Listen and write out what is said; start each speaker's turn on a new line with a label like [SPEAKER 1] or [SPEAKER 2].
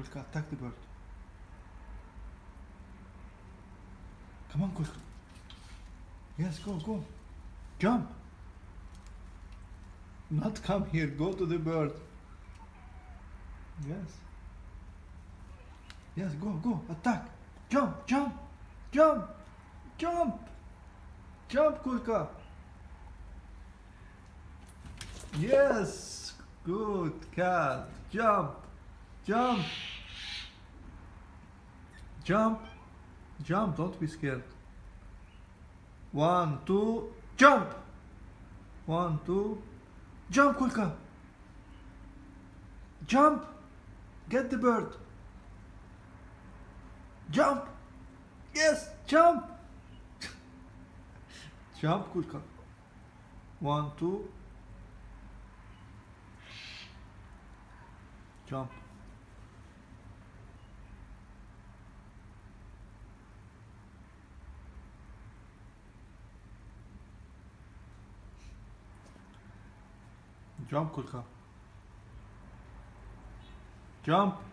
[SPEAKER 1] Kulka, attack the bird. Come on, Kulka. Yes, go, go. Jump. Not come here, go to the bird. Yes. Yes, go, go, attack. Jump, jump, jump, jump. Jump, Kulka. Yes, good cat. Jump, jump, jump, jump. Don't be scared. 1, 2, jump. 1, 2, jump, Kulka. Jump. Get the bird. Jump. Yes, jump. Jump, Kulka. 1, 2, jump. Jump, Kulka. Jump.